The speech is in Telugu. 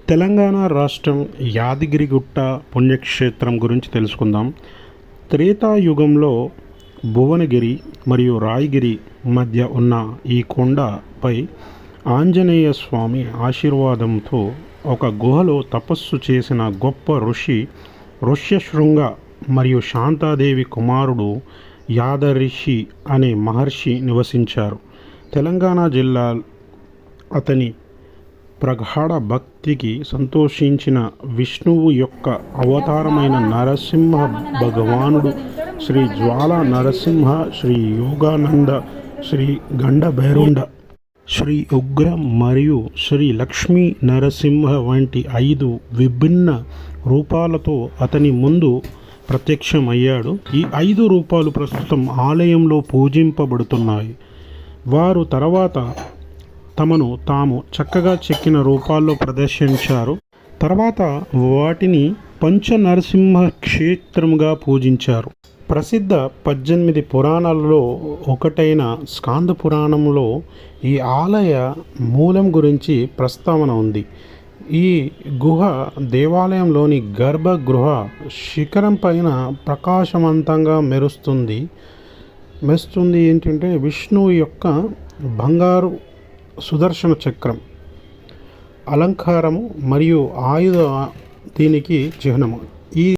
తెలంగాణ రాష్ట్రం యాదగిరిగుట్ట పుణ్యక్షేత్రం గురించి తెలుసుకుందాం. త్రేతాయుగంలో భువనగిరి మరియు రాయగిరి మధ్య ఉన్న ఈ కొండపై ఆంజనేయ స్వామి ఆశీర్వాదంతో ఒక గుహలో తపస్సు చేసిన గొప్ప ఋషి ఋష్యశృంగ మరియు శాంతాదేవి కుమారుడు యాదరిషి అనే మహర్షి నివసించారు. తెలంగాణ జిల్లా అతని ప్రగాఢ భక్తికి సంతోషించిన విష్ణువు యొక్క అవతారమైన నరసింహ భగవానుడు శ్రీ జ్వాల నరసింహ, శ్రీ యోగానంద, శ్రీ గండభైరుండ, శ్రీ ఉగ్ర మరియు శ్రీ లక్ష్మీ నరసింహ వంటి 5 విభిన్న రూపాలతో అతని ముందు ప్రత్యక్షమయ్యాడు. ఈ 5 రూపాలు ప్రస్తుతం ఆలయంలో పూజింపబడుతున్నాయి. వారు తర్వాత తమను తాము చక్కగా చెక్కిన రూపాల్లో ప్రదర్శించారు. తర్వాత వాటిని పంచనరసింహ క్షేత్రముగా పూజించారు. ప్రసిద్ధ 18 పురాణాలలో ఒకటైన స్కాంద పురాణంలో ఈ ఆలయ మూలం గురించి ప్రస్తావన ఉంది. ఈ గుహ దేవాలయంలోని గర్భగృహ శిఖరం పైన ప్రకాశవంతంగా మెరుస్తుంది. ఏంటంటే విష్ణువు యొక్క బంగారు సుదర్శన చక్రం అలంకారము మరియు ఆయుధ దీనికి చిహ్నము. ఈ